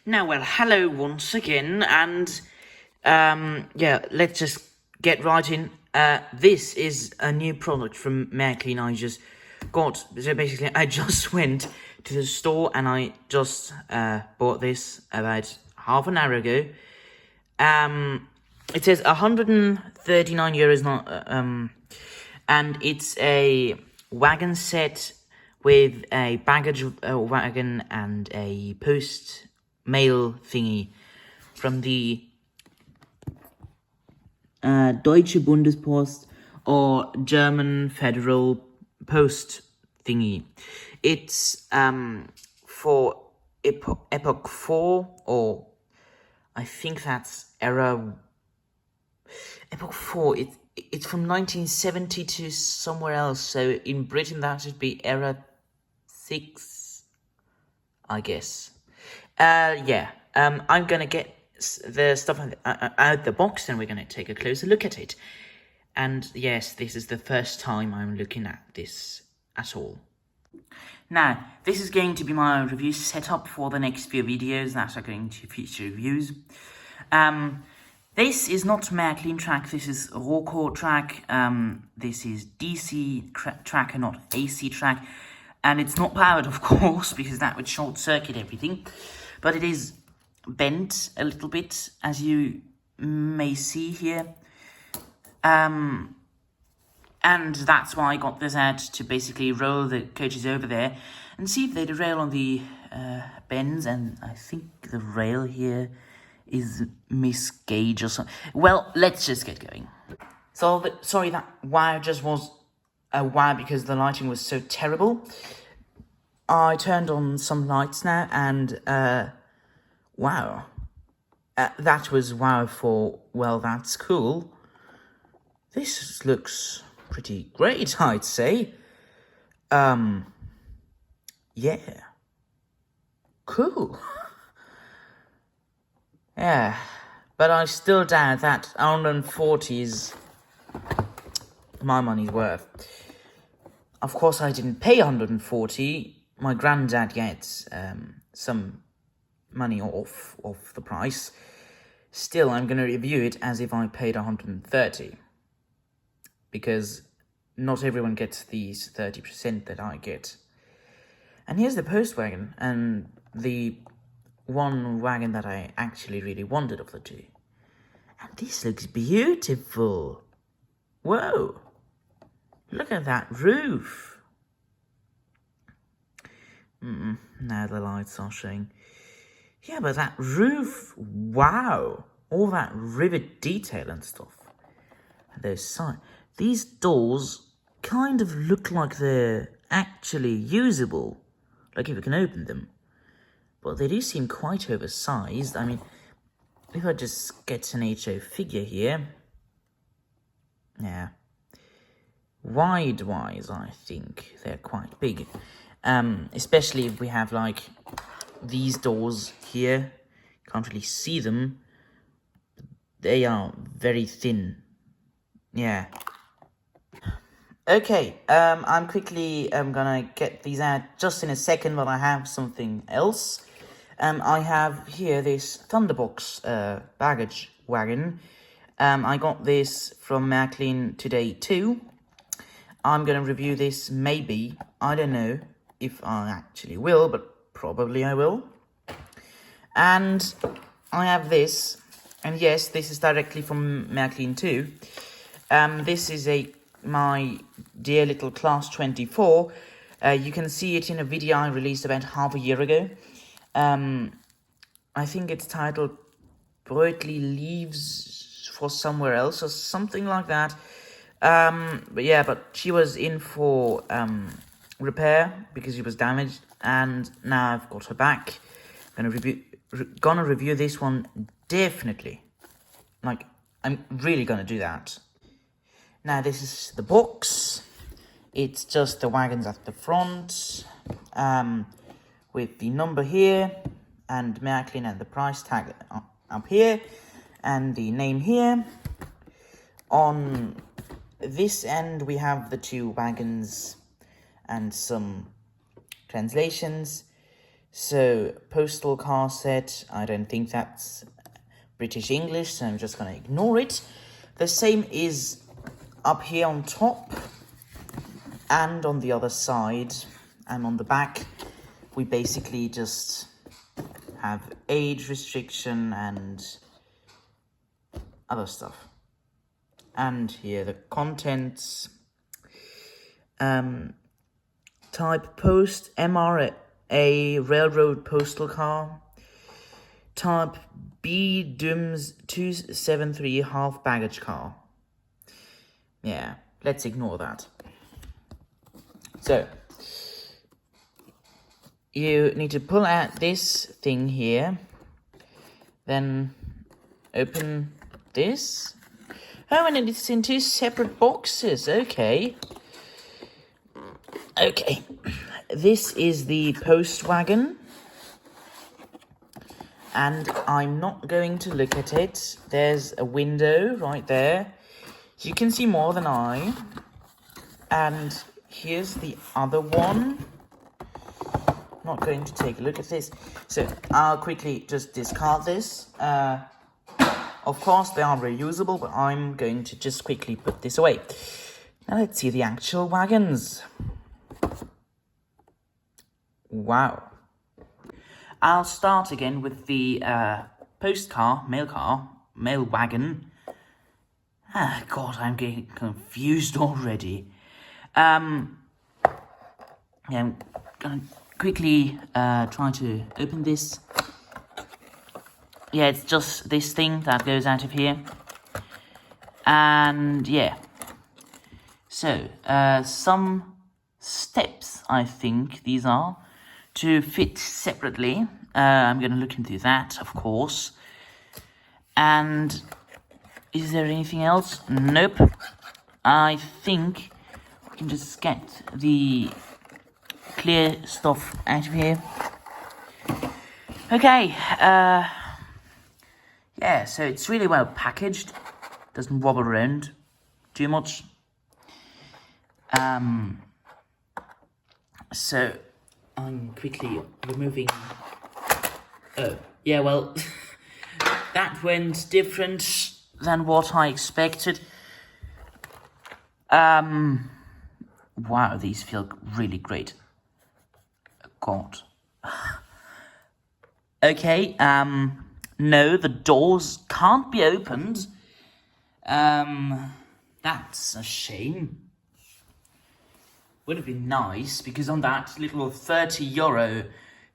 Now, well, hello once again, and yeah, let's just get right in. This is a new product from Märklin I just got. So basically, I just went to the store and I just bought this about half an hour ago. It says 139 euros, not and it's a wagon set with a baggage wagon and a post mail thingy from the Deutsche Bundespost or German Federal Post thingy. It's for Epoch 4, or I think that's Epoch 4. It's from 1970 to somewhere else. So in Britain that should be era 6, I guess. Yeah. I'm gonna get the stuff out the box, and we're gonna take a closer look at it. And yes, this is the first time I'm looking at this at all. Now, this is going to be my review setup for the next few videos that are going to feature reviews. This is not Märklin track, this is Roco track, this is DC track and not AC track, and it's not powered, of course, because that would short circuit everything, but it is bent a little bit, as you may see here, and that's why I got this out, to basically roll the coaches over there and see if they derail on the bends. And I think the rail here is misgauge or something. Well, let's just get going. So, sorry, that wire just was a wire because the lighting was so terrible. I turned on some lights now, and wow. That was wow for, well, that's cool. This looks pretty great, I'd say. Yeah. Cool. Yeah. But I still doubt that 140 is my money's worth. Of course, I didn't pay 140. My granddad gets some money off the price. Still, I'm going to review it as if I paid 130. Because not everyone gets these 30% that I get. And here's the post wagon, and the one wagon that I actually really wanted of the two. And this looks beautiful. Whoa. Look at that roof. Now the lights are showing. Yeah, but that roof, wow. All that rivet detail and stuff. And those sides. These doors kind of look like they're actually usable, like if you can open them. But they do seem quite oversized. I mean, if I just get an HO figure here, yeah, wide-wise, I think they're quite big. Especially if we have, like, these doors here. Can't really see them. They are very thin. Yeah. Okay, I'm quickly gonna get these out just in a second, but I have something else. I have here this Thunderbox baggage wagon. I got this from Märklin today too. I'm gonna review this, maybe. I don't know if I actually will, but probably I will. And I have this, and yes, this is directly from Märklin too. This is my dear little Class 24. You can see it in a video I released about half a year ago. I think it's titled Brötli Leaves for Somewhere Else or something like that. But yeah, but she was in for repair because she was damaged, and now I've got her back. I'm gonna review this one, definitely. Like, I'm really gonna do that. Now, this is the box. It's just the wagons at the front, with the number here, and Märklin and the price tag up here, and the name here. On this end, we have the two wagons and some translations. So, postal car set, I don't think that's British English, so I'm just going to ignore it. The same is up here on top and on the other side and on the back. We basically just have age restriction and other stuff. And here the contents. Type post, MRA, railroad postal car. Type B DUMS 273 half baggage car. Yeah, let's ignore that. So, you need to pull out this thing here, then open this. Oh, and it's in two separate boxes, okay. Okay, this is the post wagon, and I'm not going to look at it. There's a window right there, so you can see more than I. And here's the other one. Not going to take a look at this, so I'll quickly just discard this. Of course, they are reusable, but I'm going to just quickly put this away. Now let's see the actual wagons. Wow. I'll start again with the mail wagon. Ah, God, I'm getting confused already. Yeah, I'm gonna quickly try to open this. Yeah, it's just this thing that goes out of here. And yeah. So, some steps, I think these are, to fit separately. I'm going to look into that, of course. And is there anything else? Nope. I think we can just get the clear stuff out of here. Okay. Yeah, so it's really well packaged. Doesn't wobble around too much. So I'm quickly removing. Oh, yeah, well, that went different than what I expected. Wow, these feel really great. God. Okay, no, the doors can't be opened. That's a shame. Would have been nice, because on that little €30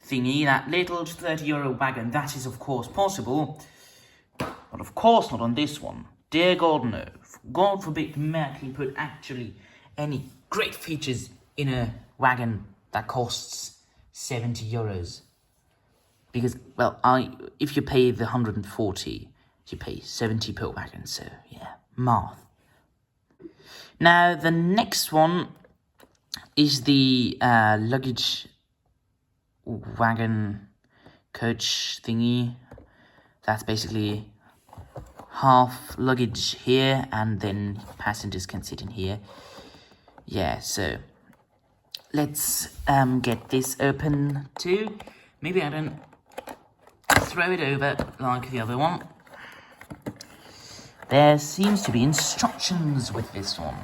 thingy, that little €30 wagon, that is of course possible. But of course not on this one. Dear God, no. God forbid Märklin put actually any great features in a wagon that costs €70. Because, well, if you pay the 140, you pay 70 per wagon, so yeah, math. Now, the next one is the luggage wagon coach thingy. That's basically half luggage here, and then passengers can sit in here. Yeah, so let's get this open too. Maybe I don't throw it over like the other one. There seems to be instructions with this one.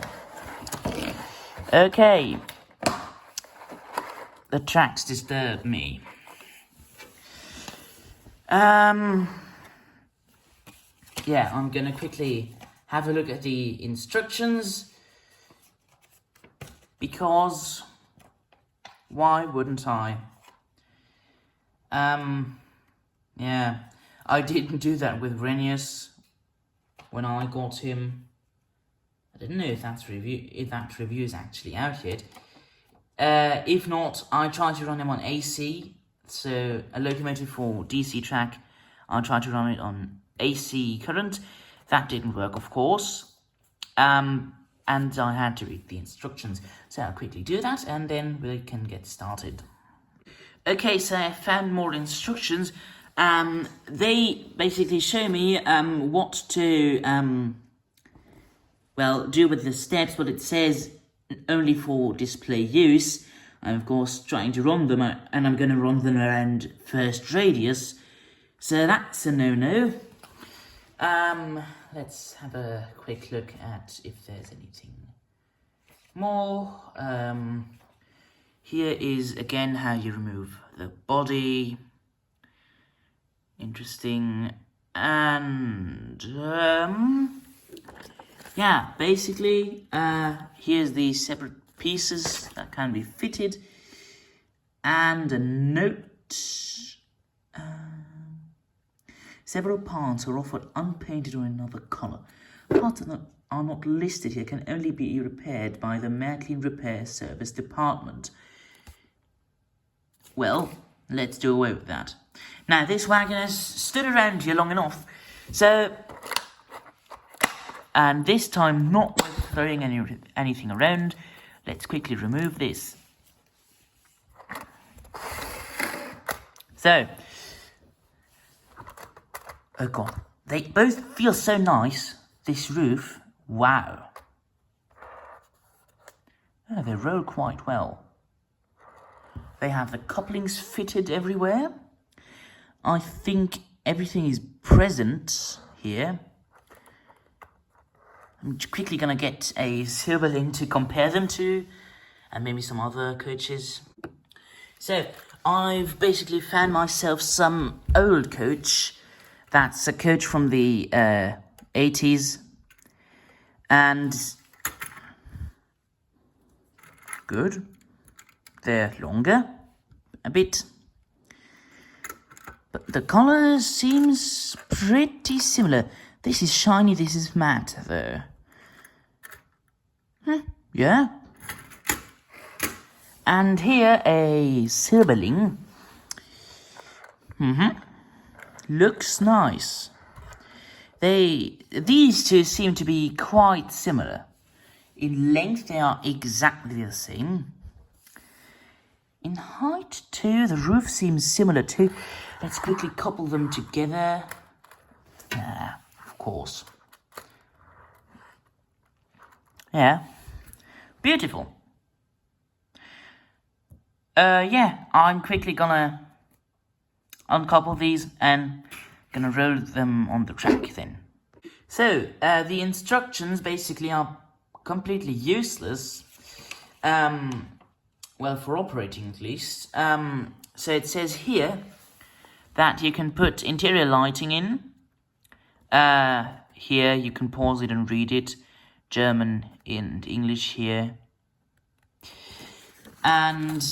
Okay. The tracks disturb me. Yeah, I'm gonna quickly have a look at the instructions, because why wouldn't I? Yeah, I didn't do that with Renius when I got him. I don't know if that review is actually out yet. If not, I tried to run him on AC, so a locomotive for DC track. I tried to run it on AC current. That didn't work, of course. And I had to read the instructions. So I'll quickly do that, and then we can get started. Okay, so I found more instructions. They basically show me what to do with the steps, but it says only for display use. I'm of course trying to run them, and I'm going to run them around first radius, so that's a no-no. Let's have a quick look at if there's anything more. Here is again how you remove the body. Interesting. And yeah, basically here's the separate pieces that can be fitted, and a note. Several parts are offered unpainted or in another colour. Parts that are not listed here can only be repaired by the Märklin Repair Service Department. Well, let's do away with that. Now, this wagon has stood around here long enough, so, and this time not throwing anything around, let's quickly remove this. So, oh god, they both feel so nice, this roof, wow. Oh, they roll quite well. They have the couplings fitted everywhere. I think everything is present here. I'm quickly going to get a Silberling to compare them to, and maybe some other coaches. So, I've basically found myself some old coach. That's a coach from the 80s. And good. They're longer, a bit. But the colour seems pretty similar. This is shiny, this is matte, though. Yeah. And here a Silberling. Looks nice. These two seem to be quite similar. In length, they are exactly the same. In height, too, the roof seems similar, too. Let's quickly couple them together. Yeah, of course. Yeah. Beautiful. Yeah, I'm quickly gonna uncouple these and gonna roll them on the track then. So, the instructions basically are completely useless. Well, for operating at least. So it says here that you can put interior lighting in. Here you can pause it and read it. German and English here. And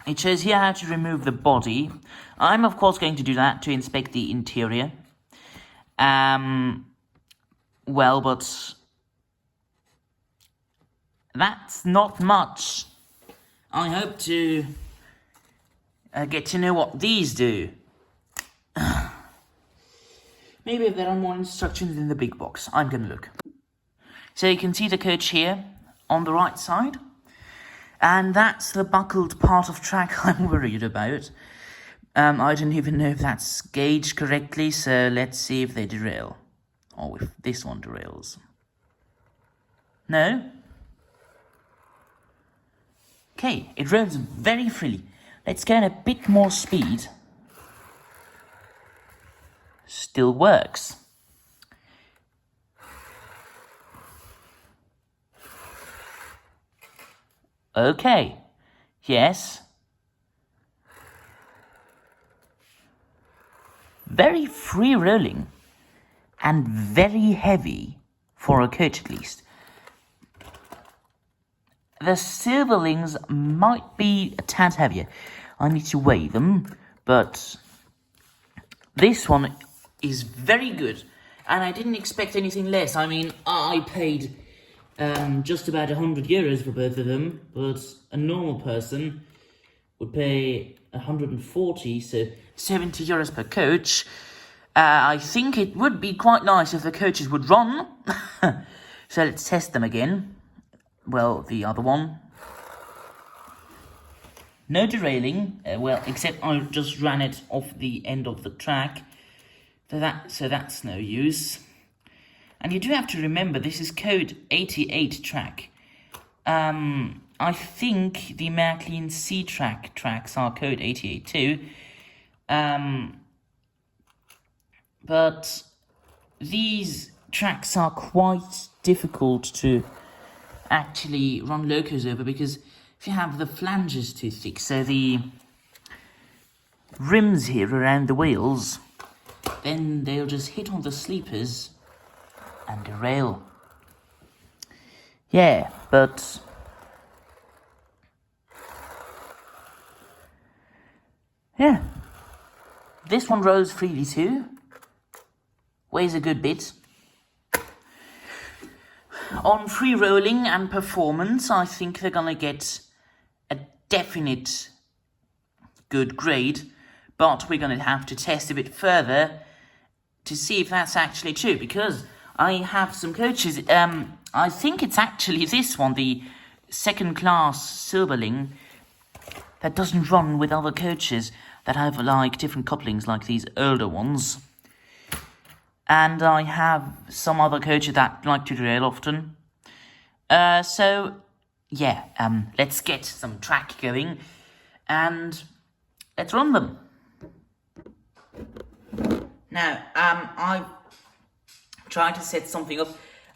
it shows here how to remove the body. I'm of course going to do that to inspect the interior. Well, but that's not much. I hope to get to know what these do. Maybe if there are more instructions in the big box. I'm going to look. So you can see the coach here on the right side. And that's the buckled part of track I'm worried about. I don't even know if that's gauged correctly, so let's see if they derail. Or if this one derails. No? Okay, it rolls very freely. Let's go at a bit more speed. Still works. Okay, yes. Very free rolling and very heavy for a coach at least. The Silberlings might be a tad heavier. I need to weigh them, but this one is very good. And I didn't expect anything less. I mean, I paid just about €100 for both of them, but a normal person would pay 140, so €70 per coach. I think it would be quite nice if the coaches would run. So let's test them again. Well, the other one. No derailing, well, except I just ran it off the end of the track. So that's no use. And you do have to remember, this is code 88 track. I I think the Märklin C-Track tracks are code 8082. But these tracks are quite difficult to actually run locos over because if you have the flanges too thick, so the rims here around the wheels, then they'll just hit on the sleepers and derail. Yeah, but yeah, this one rolls freely too, weighs a good bit. On free rolling and performance, I think they're gonna get a definite good grade, but we're gonna have to test a bit further to see if that's actually true, because I have some coaches, I think it's actually this one, the second class Silberling, that doesn't run with other coaches that have like different couplings like these older ones. And I have some other coaches that like to derail often. So, yeah, let's get some track going and let's run them. Now, I've tried to set something up.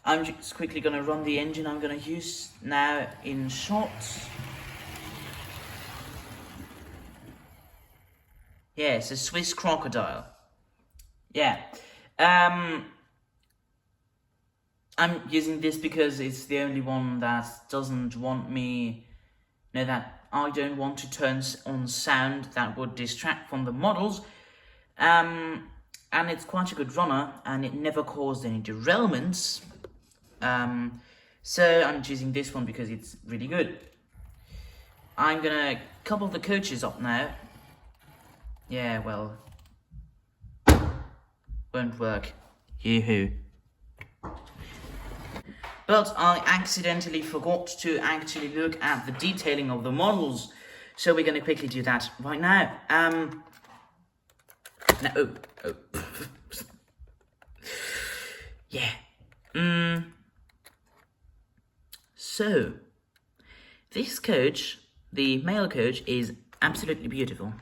I'm just quickly going to run the engine I'm going to use now in shots. Yeah, it's a Swiss crocodile. Yeah. I'm using this because it's the only one that doesn't want me, that I don't want to turn on sound that would distract from the models. And it's quite a good runner, and it never caused any derailments. So I'm choosing this one because it's really good. I'm gonna couple the coaches up now. Yeah, well, won't work. Yoo-hoo. But I accidentally forgot to actually look at the detailing of the models, so we're going to quickly do that right now. Yeah. So, this coach, the male coach, is absolutely beautiful.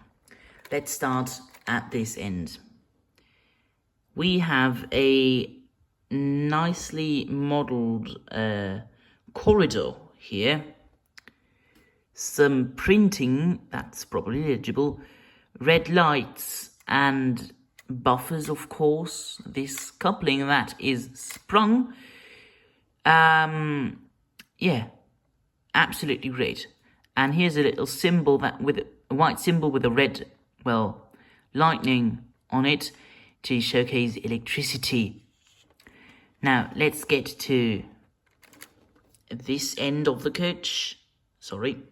Let's start at this end. We have a nicely modelled corridor here. Some printing, that's probably legible. Red lights and buffers, of course. This coupling that is sprung. Yeah, absolutely great. And here's a little symbol that with a white symbol with a red, lightning on it to showcase electricity. Now, let's get to this end of the coach. Sorry.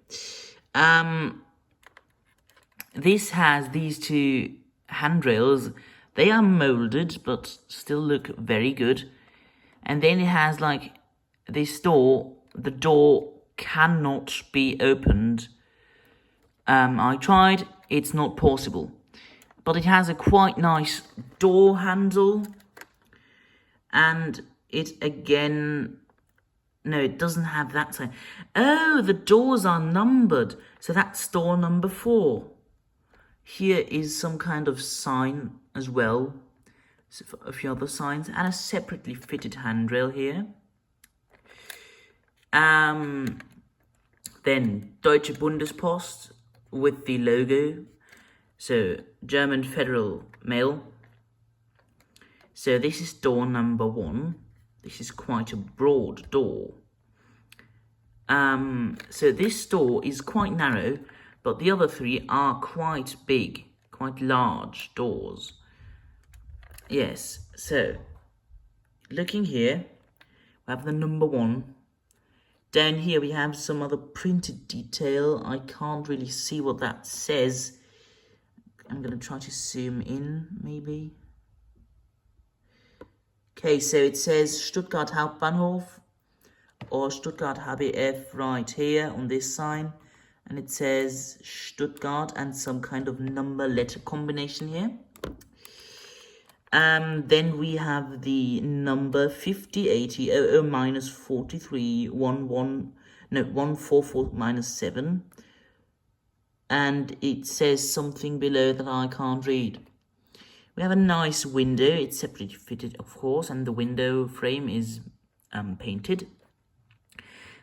This has these two handrails. They are molded, but still look very good. And then it has like this door. The door cannot be opened. I tried. It's not possible. But it has a quite nice door handle. And it again, no, it doesn't have that sign. Oh, the doors are numbered. So that's door number 4. Here is some kind of sign as well. So a few other signs and a separately fitted handrail here. Then Deutsche Bundespost with the logo. So German Federal Mail. So this is door number 1. This is quite a broad door. So this door is quite narrow, but the other 3 are quite big, quite large doors. Yes, so looking here, we have the number 1. Down here we have some other printed detail. I can't really see what that says. I'm going to try to zoom in, maybe. Okay, so it says Stuttgart Hauptbahnhof or Stuttgart HBF right here on this sign. And it says Stuttgart and some kind of number letter combination here. Then we have the number 5080 minus 43 144 minus 7, and it says something below that I can't read. We have a nice window. It's separately fitted, of course, and the window frame is painted.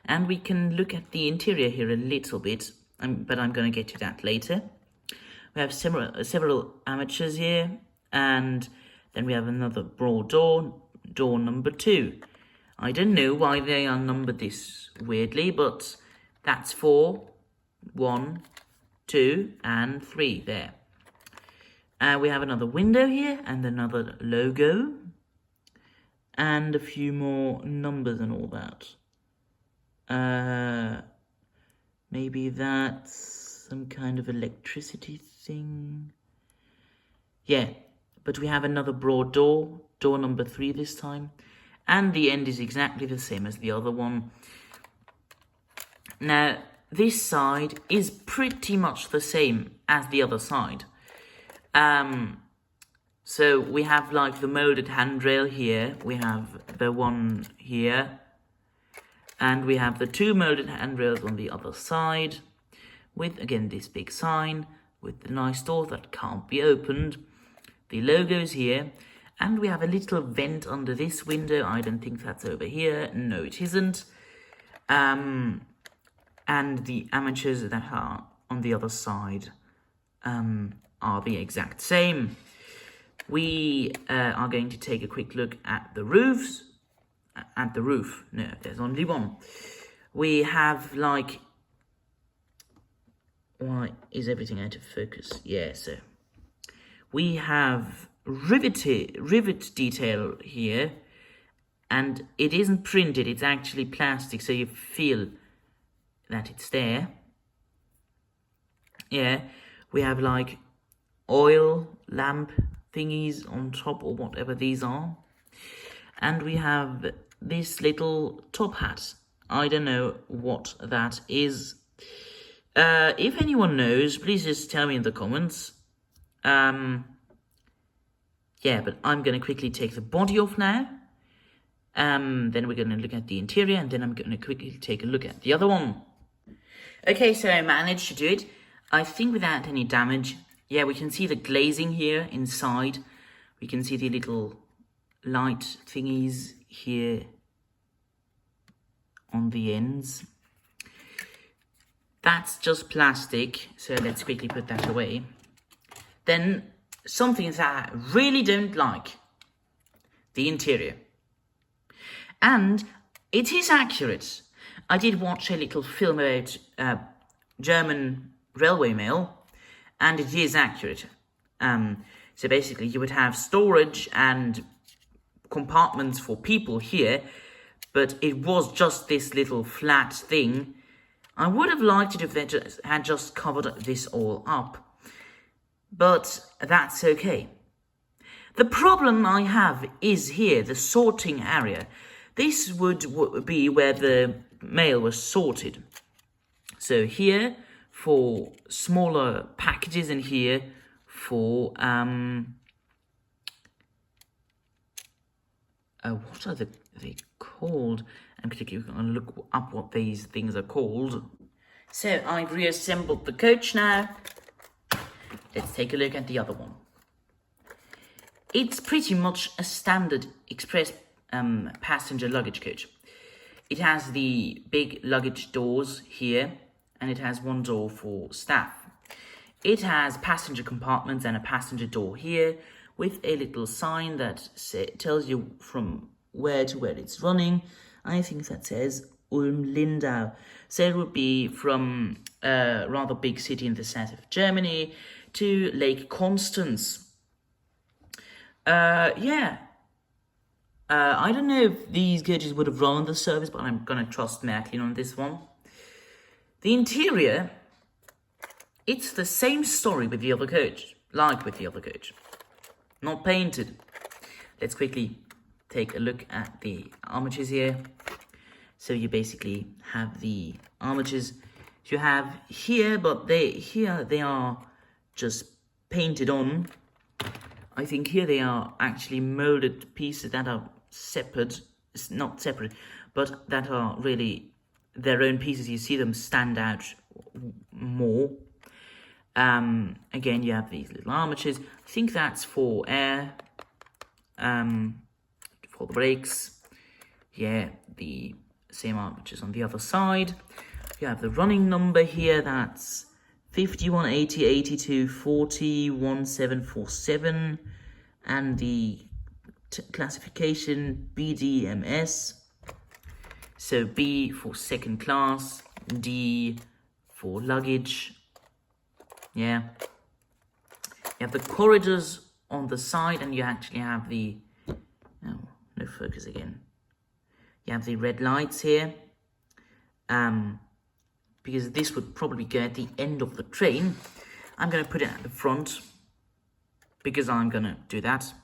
And we can look at the interior here a little bit, but I'm going to get to that later. We have several amateurs here, and then we have another broad door, door number 2. I don't know why they are numbered this weirdly, but that's 4, 1, 2, and 3 there. We have another window here, and another logo, and a few more numbers and all that. Maybe that's some kind of electricity thing. Yeah, but we have another broad door, door number 3 this time, and the end is exactly the same as the other one. Now, this side is pretty much the same as the other side. So we have like the molded handrail here, we have the one here, and we have the 2 molded handrails on the other side, with again this big sign, with the nice door that can't be opened, the logos here, and we have a little vent under this window. I don't think that's over here, no it isn't, and the amateurs that are on the other side are the exact same. We are going to take a quick look at the roofs. At the roof, no, there's only one. We have like, why is everything out of focus? Yeah, so we have rivet detail here, and it isn't printed, it's actually plastic, so you feel that it's there. Yeah, we have like oil lamp thingies on top, or whatever these are, and we have this little top hat. I don't know what that is. If anyone knows, please just tell me in the comments. Yeah, but I'm going to quickly take the body off now. Then we're going to look at the interior, and then I'm going to quickly take a look at the other one. Okay, so I managed to do it, I think without any damage. Yeah, we can see the glazing here inside. We can see the little light thingies here on the ends. That's just plastic, so let's quickly put that away. Then something that I really don't like, the interior. And it is accurate. I did watch a little film about German railway mail, and it is accurate. So basically you would have storage and compartments for people here, but it was just this little flat thing. I would have liked it if they had just covered this all up, but that's okay. The problem I have is here, the sorting area. This would be where the mail was sorted. So here for smaller packages, and here for what are they called? I'm particularly going to look up what these things are called. So I've reassembled the coach now. Let's take a look at the other one. It's pretty much a standard express passenger luggage coach. It has the big luggage doors here, and it has one door for staff. It has passenger compartments and a passenger door here, with a little sign that tells you from where to where it's running. I think that says Ulm-Lindau. So it would be from a rather big city in the south of Germany to Lake Constance. Yeah. I don't know if these coaches would have run the service, but I'm going to trust Märklin on this one. The interior, it's the same story with the other coach, like with the other coach. Not painted. Let's quickly take a look at the armatures here. So you basically have the armatures you have here, but they are just painted on. I think here they are actually molded pieces that are separate, not separate, but that are really their own pieces. You see them stand out more. Again, you have these little armatures. I think that's for air, for the brakes. Yeah, the same armatures on the other side. You have the running number here, that's 51, 80, 82, 40, 1747, and the classification BDMS. So B for second class, D for luggage. Yeah. You have the corridors on the side, and you actually have the, oh, no focus again. You have the red lights here. Because this would probably go at the end of the train. I'm going to put it at the front because I'm going to do that.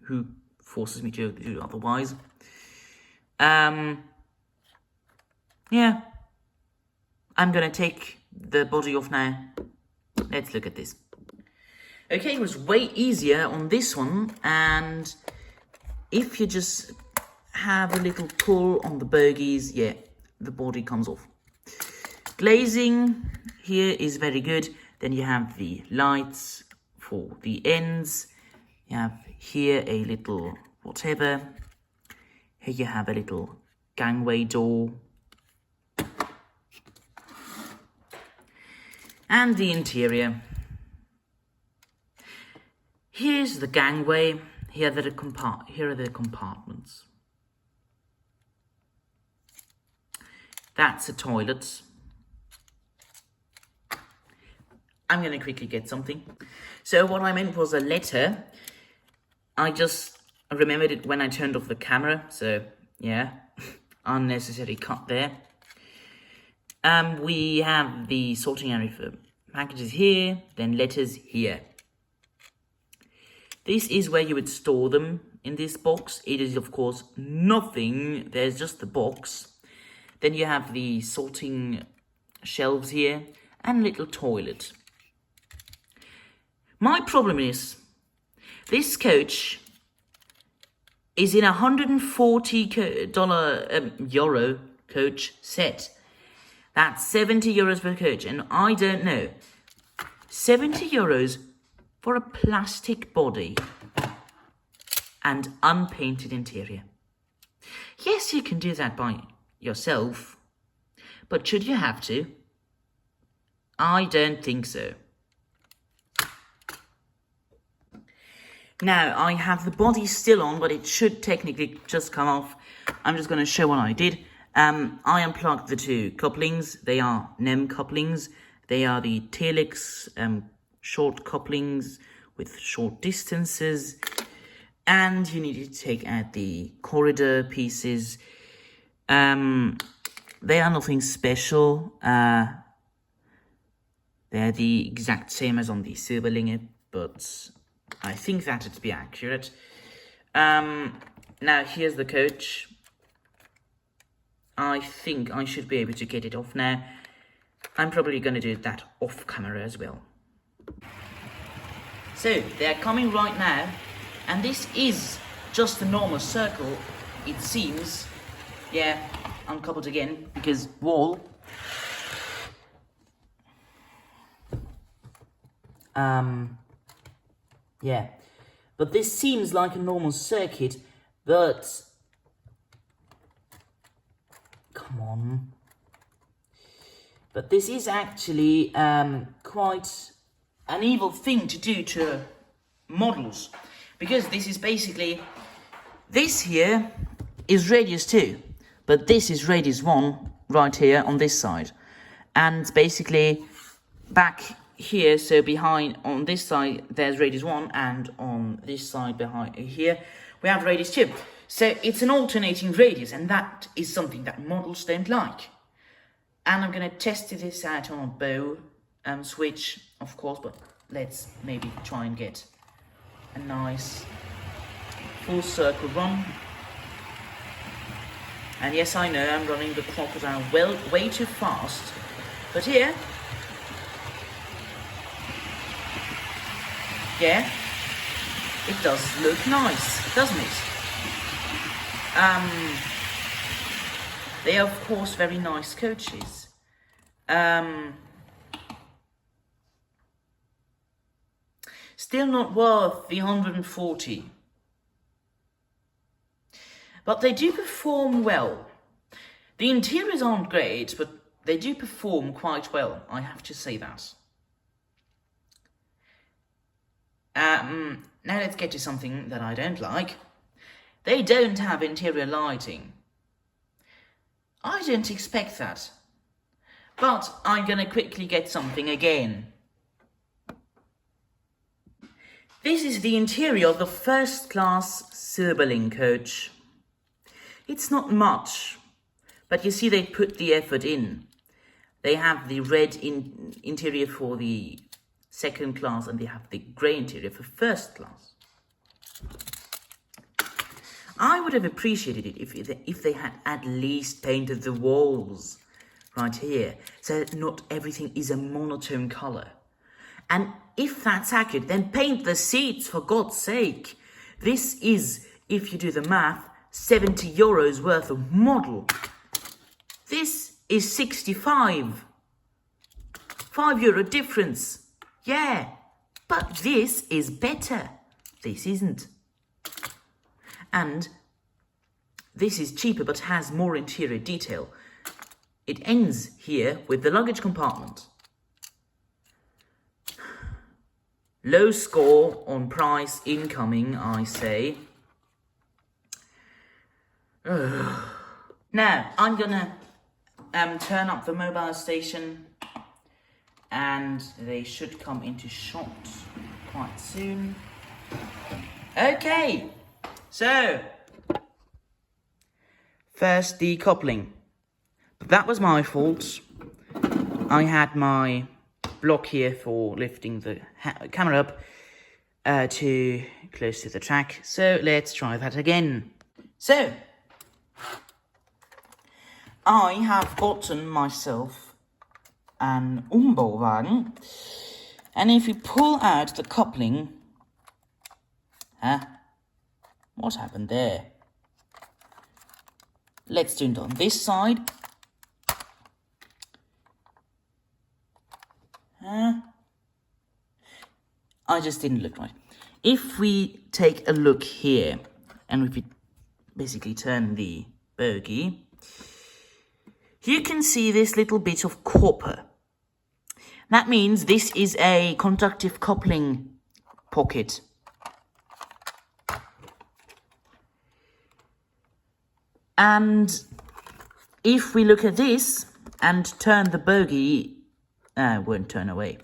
Who forces me to do otherwise? Yeah. I'm going to take the body off now. Let's look at this. Okay, it was way easier on this one, and if you just have a little pull on the bogies, yeah, the body comes off. Glazing here is very good. Then you have the lights for the ends. You have here a little whatever. Here you have a little gangway door. And the interior. Here's the gangway. Here are the compartments. That's a toilet. I'm going to quickly get something. So what I meant was a letter. I just remembered it when I turned off the camera. So, yeah, unnecessary cut there. We have the sorting area for packages here, then letters here. This is where you would store them in this box. It is, of course, nothing. There's just the box. Then you have the sorting shelves here and a little toilet. My problem is, this coach is in $140 euro coach set. That's 70 euros per coach, and I don't know. 70 euros for a plastic body and unpainted interior. Yes, you can do that by yourself, but should you have to? I don't think so. Now, I have the body still on, but it should technically just come off. I'm just going to show what I did. I unplugged the two couplings. They are NEM couplings. They are the Telix short couplings with short distances. And you need to take out the corridor pieces. They are nothing special. They're the exact same as on the Silberlinge, but I think that to be accurate. Now here's the coach. I think I should be able to get it off now. I'm probably going to do that off camera as well. So they're coming right now, and this is just a normal circle, it seems. Yeah, uncoupled again because wall. Yeah, but this seems like a normal circuit, but come on. But this is actually quite an evil thing to do to models, because this is basically, this here is radius 2, but this is radius 1 right here on this side, and basically back here, so behind on this side there's radius 1, and on this side behind here we have radius 2. So it's an alternating radius, and that is something that models don't like. And I'm going to test this out on a bow switch, of course, but let's maybe try and get a nice full circle run. And yes, I know I'm running the crocodile way too fast, but here yeah, it does look nice, doesn't it? They are, of course, very nice coaches. Still not worth the 140. But they do perform well. The interiors aren't great, but they do perform quite well, I have to say that. Now let's get to something that I don't like. They don't have interior lighting. I don't expect that. But I'm gonna quickly get something again. This is the interior of the first class Silberling coach. It's not much, but you see they put the effort in. They have the red interior for the second class and they have the grey interior for first class. I would have appreciated it if they had at least painted the walls right here, so that not everything is a monotone colour. And if that's accurate, then paint the seats, for God's sake. This is, if you do the math, €70 worth of model. This is 65. €5 difference. Yeah, but this is better. This isn't. And this is cheaper but has more interior detail. It ends here with the luggage compartment. Low score on price incoming, I say. Now, I'm gonna turn up the mobile station and they should come into shot quite soon. Okay, so first the coupling. But that was my fault. I had my block here for lifting the camera up too close to the track. So let's try that again. So I have gotten myself an Umbauwagen, and if you pull out the coupling, what happened there? Let's do it on this side. I just didn't look right. If we take a look here, and if we basically turn the bogie, you can see this little bit of copper. That means this is a conductive coupling pocket. And if we look at this and turn the bogie, it won't turn away.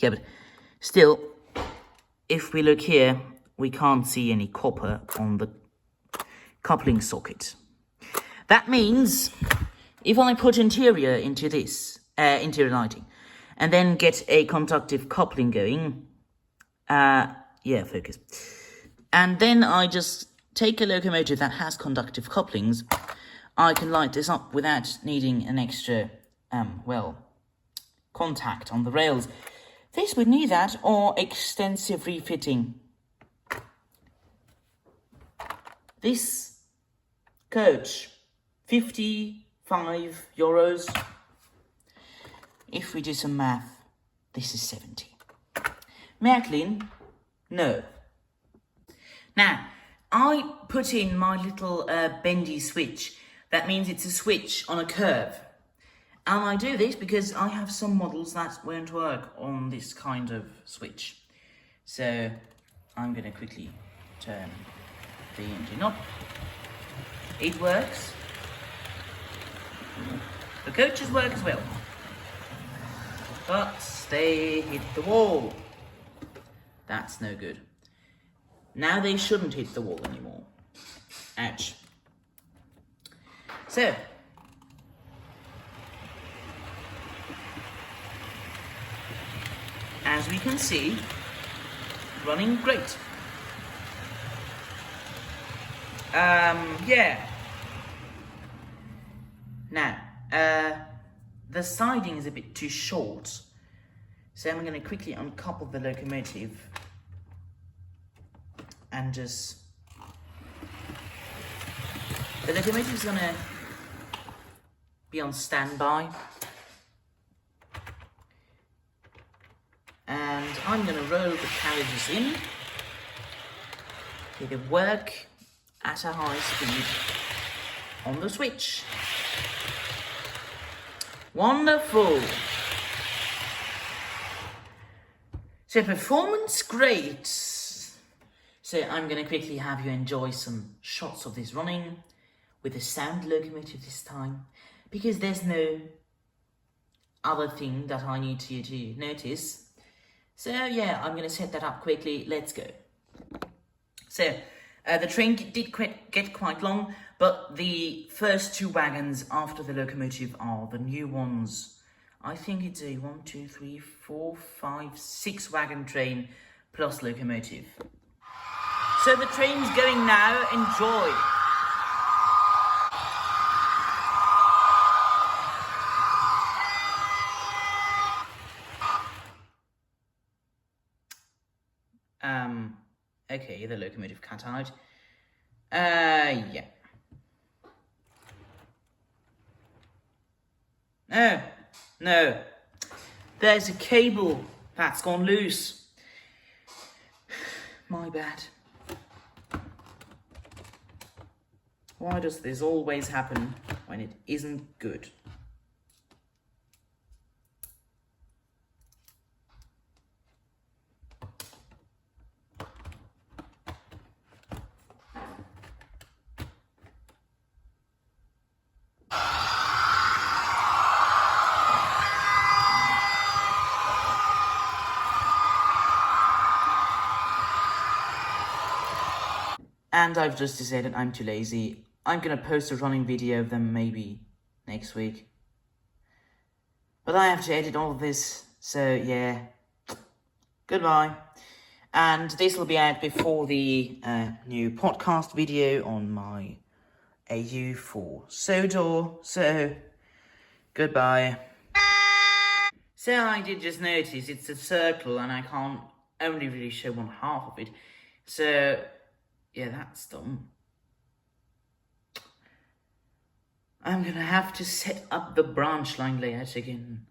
Yeah, but still, if we look here, we can't see any copper on the coupling socket. That means if I put interior into this, interior lighting, and then get a conductive coupling going, focus. And then I just take a locomotive that has conductive couplings, I can light this up without needing an extra, contact on the rails. This would need that or extensive refitting. This coach, €55. If we do some math, this is 70. Märklin, no. Now, I put in my little bendy switch. That means it's a switch on a curve. And I do this because I have some models that won't work on this kind of switch. So I'm going to quickly turn the engine up. It works. The coaches work as well. But they hit the wall. That's no good. Now they shouldn't hit the wall anymore. Ouch. So, as we can see, running great. Yeah. Now, the siding is a bit too short, So I'm going to quickly uncouple the locomotive and just... The locomotive is going to be on standby. And I'm going to roll the carriages in. They work at a high speed on the switch. Wonderful. So performance great. So I'm going to quickly have you enjoy some shots of this running with a sound locomotive this time, because there's no other thing that I need you to notice. So yeah, I'm going to set that up quickly. Let's go. So the train did get quite long, but the first 2 wagons after the locomotive are the new ones. I think it's a 1, 2, 3, 4, 5, 6 wagon train plus locomotive. So the train's going now. Enjoy. Okay, the locomotive cut out. Yeah. No. There's a cable that's gone loose. My bad. Why does this always happen when it isn't good? And I've just decided I'm too lazy. I'm gonna post a running video of them maybe next week. But I have to edit all of this, so yeah. Goodbye. And this will be out before the new podcast video on my AU4 Sodor. So, goodbye. So I did just notice it's a circle and I can't only really show one half of it. So, yeah, that's dumb. I'm gonna have to set up the branch line layout again.